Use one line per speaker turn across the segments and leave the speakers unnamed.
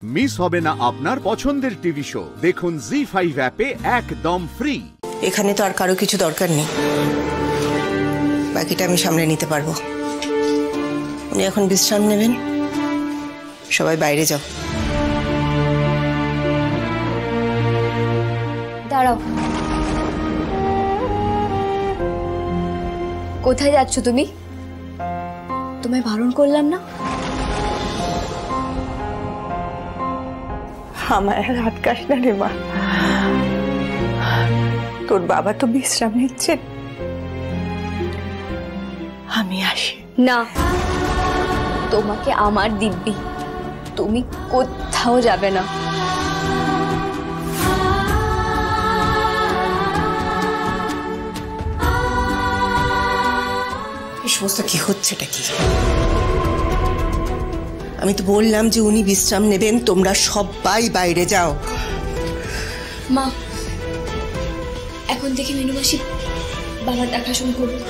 Miss হবে না আপনার পছন্দের টিভি শো। দেখুন জি5 অ্যাপে একদম ফ্রি।
এখানে তো আর কারো কিছু দরকার নেই, বাকিটা আমি সামলে নিতে পারবো। উনি এখন বিশ্রাম নেবেন, সবাই বাইরে যাও।
দাঁড়াও, কোথায় যাচ্ছ তুমি? তোমায় বারণ করলাম না?
আমার আর হাত কাশ না রে মা, তোর বাবা তো বিশ্রাম নিচ্ছেন, আমি আসি।
না, তোমাকে আমার দিব্যি, তুমি কোথাও যাবে না।
এই সমস্ত কি হচ্ছেটা কি? আমি তো বললাম যে উনি বিশ্রাম নেবেন, তোমরা সবাই বাইরে যাও।
মা, এখন থেকে মিনু মাসি বাবার দেখাশোনা করুক,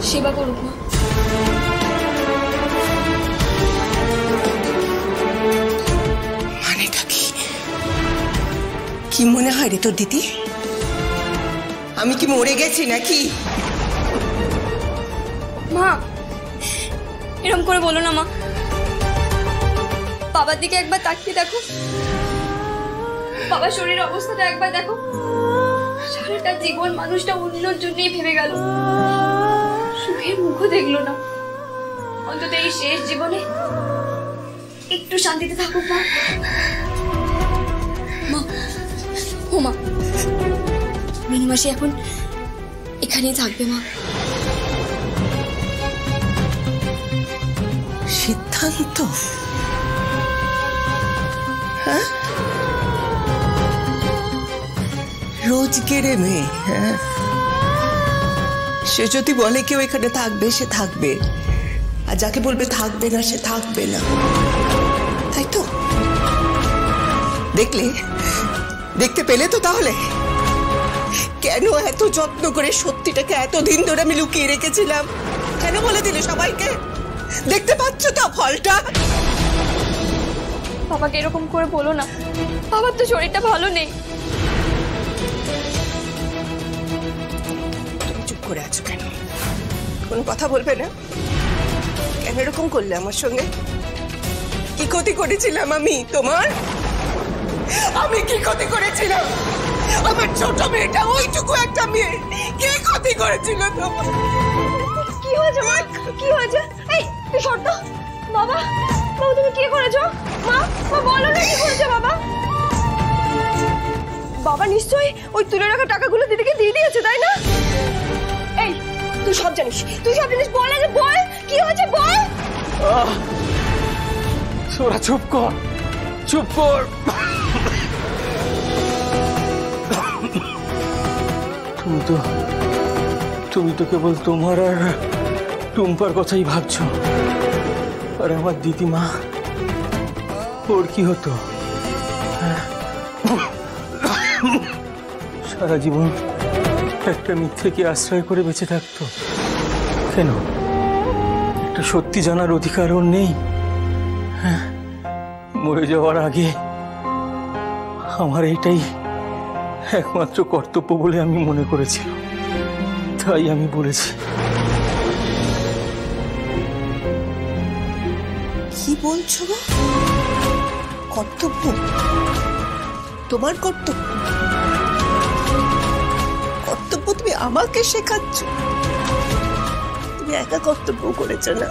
সেবা করুক। মা,
মানেটা কি? কি মনে হয় রে তোর দিদি? আমি কি মরে গেছি নাকি?
মা এরকম করে বলো না মা, বাবার দিকে একবার তাকিয়ে দেখো, বাবার শরীরের অবস্থাটা একবার দেখো। সারাটা জীবন মানুষটা অন্যর জন্যই ভেবে গেল, সুখের মুখও দেখলো না। অন্তত এই শেষ জীবনে একটু শান্তিতে থাকুক মা। মা, ও মা, মিনু মাসি এখন এখানেই থাকবে মা।
সিদ্ধান্ত? হ্যাঁ, রোজগেরে মেয়ে। হ্যাঁ, সে যদি বলে কেউ এখানে থাকবে সে থাকবে, আর যাকে বলবে থাকবে না সে থাকবে না, তাই তো? দেখতে পেলে তো? তাহলে কেন এত যত্ন করে সত্যিটাকে এতদিন ধরে আমি লুকিয়ে রেখেছিলাম? কেন বলে দিলে সবাইকে? দেখতে পাচ্ছ তো ফলটা?
বাবাকে এরকম করে বলো না, বাবার তো শরীরটা ভালো নেই।
চুপ করে আছো কেন? কোনো কথা বলবে না? কেন এরকম করলে আমার সঙ্গে? কি ক্ষতি করেছিলাম আমি তোমার? আমি কি ক্ষতি করেছিলাম? আমার ছোট মেয়েটা, ওইটুকু একটা মেয়ে, কি ক্ষতি করেছিল তোমার?
কি হয়েছে মা? কি হয়েছে? এই তুই শর্ত। বাবা, বাবা তুমি কি করেছো? মা, মা বলো না কি করেছো বাবা? বাবা নিশ্চয়ই ওই তুলে রাখা টাকাগুলো দিদিকে দিয়ে দিয়েছে, তাই না? এই তুই সব জানিস, বল আগে, বল কি হয়েছে বল।
সোরা চুপ কর, চুপ কর। তুমি তো কেবল তোমার আর টুম্পার কথাই ভাবছো, আর আমার দিদিমা, ওর কি হতো? সারা জীবন একটা মিথ্যেকে আশ্রয় করে বেঁচে থাকতো। কেন? একটা সত্যি জানার অধিকার ওর নেই? হ্যাঁ, মরে যাওয়ার আগে আমার এইটাই একমাত্র কর্তব্য বলে আমি মনে করেছিলাম, তাই আমি বলেছি।
কি বলছো? কর্তব্য? তোমার কর্তব্য? কর্তব্য তুমি আমাকে শেখাচ্ছ? তুমি একা কর্তব্য করেছো না,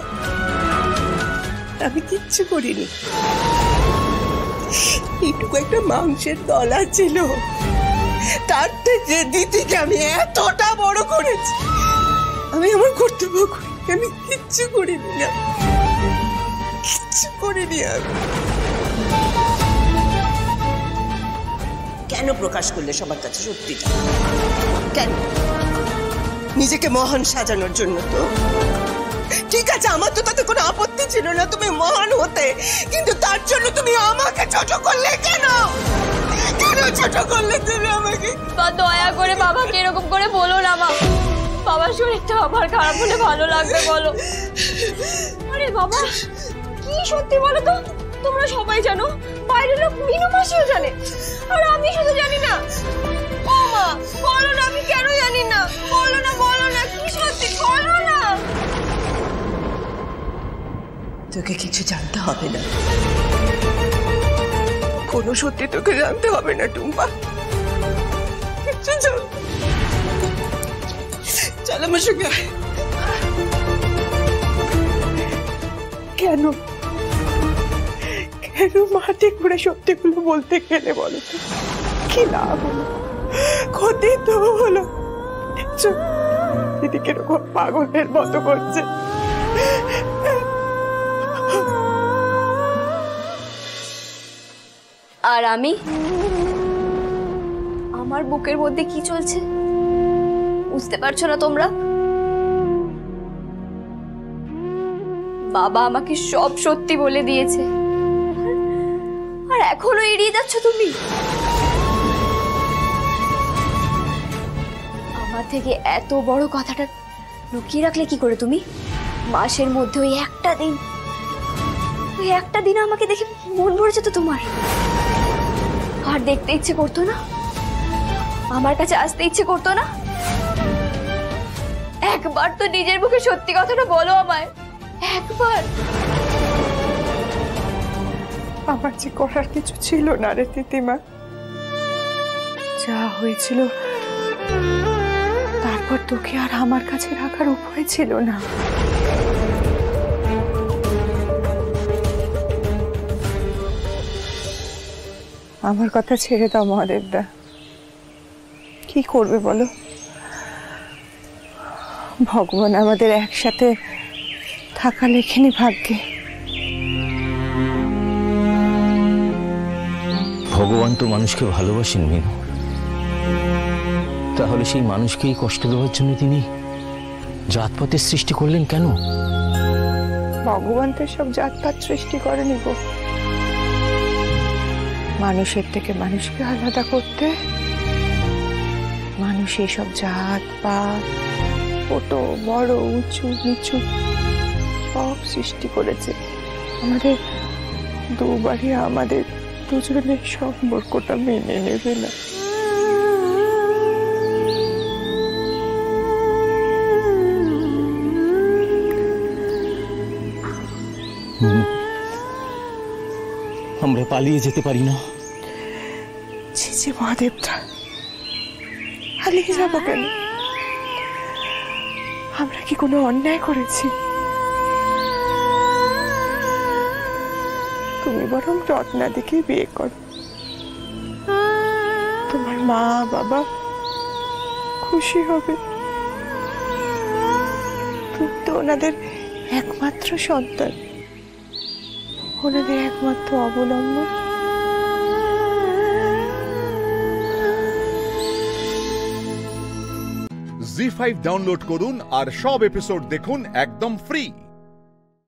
আমি কিচ্ছু করিনি। এইটুকু একটা মাংসের দলা ছিল, তার থেকে দিদিকে আমি এতটা বড় করেছি। আমি আমার কর্তব্য করি, আমি কিচ্ছু করিনি না, কিচ্ছু করিনি আমি। কেন প্রকাশ করলে সবার কাছে সত্যিটা? কেন? নিজেকে মহান সাজানোর জন্য তো? ঠিক আছে, আমার তো তাতে কোনো আপত্তি ছিল না তুমি মহান হতে, কিন্তু তার জন্য তুমি আমাকে ছোট করলে কেন? কেন ছোট করলে তুমি আমাকে?
বা দয়া করে বাবাকে এরকম করে বলো না মা, বাবার শরীরটা আমার খারাপ হলে ভালো লাগবে বলো। আরে বাবা কি সত্যি বলো তো, তোমরা সবাই জানো, বাইরের লোক মিনু মাসিও জানে, আর আমি শুধু জানি না। ও মা, বলো না, আমি কেন জানি না? বলো না, কি সত্যি, বলো না।
তোকে কিছু জানতে হবে না, কোনো সত্যি তোকে জানতে হবে না টুম্পা। চল আমার সঙ্গে।
কেন কেন মাটি ঘুরে সত্যিগুলো বলতে গেলে বলো তো কি লাভ হলো? ক্ষতি তো হলো। দিদি কিরকম পাগলের মতো করছে।
আর আমি, আমার বুকের মধ্যে কি চলছে বুঝতে পারছো না তোমরা? বাবা আমাকে সব সত্যি বলে দিয়েছে, আর এখনো এড়িয়ে যাচ্ছ তুমি। আমার থেকে এত বড় কথাটা লুকিয়ে রাখলে কি করে তুমি? মাসের মধ্যে ওই একটা দিন আমাকে দেখে মন ভরে যেত তোমার, আর দেখতে ইচ্ছে করতো না? আমার কাছে আসতে ইচ্ছে করতো না? একবার তো নিজের মুখে সত্যি কথাটা বলো আমায়, একবার।
আমার যে করার কিছু ছিল না রে তিতিমা, যা হয়েছিল তারপর তোকে আর আমার কাছে রাখার উপায় ছিল না। আমার কথা ছেড়ে দাও মহাদেবদা, কি করবে বলো? ভগবান আমাদের একসাথে থাকা লেখেনি ভাগ্যে।
ভগবান তো মানুষকে ভালোবাসেন মিনু, তাহলে সেই মানুষকেই কষ্ট দেওয়ার জন্য তিনি জাতপাতের সৃষ্টি করলেন কেন?
ভগবান তো সব জাতপাত সৃষ্টি করেনি গো, মানুষের থেকে মানুষকে আলাদা করতে মানুষ এইসব জাত পাত, ছোট বড় উঁচু নিচু সব সৃষ্টি করেছে আমাদের দুবারই আমাদের দুজনের সম্পর্কটা মেনে নেবে না।
আমরা পালিয়ে যেতে পারি না?
ছি ছি মহাদেবটা, পালিয়ে যাবো কেন? আমরা কি কোনো অন্যায় করেছি? তুমি বরং রত্না দেখে বিয়ে করো, তোমার মা বাবা খুশি হবে। তুমি তো ওনাদের একমাত্র সন্তান, ওনাদের একমাত্র অবলম্বন।
জি5 ডাউনলোড করুন আর সব এপিসোড দেখুন একদম ফ্রি।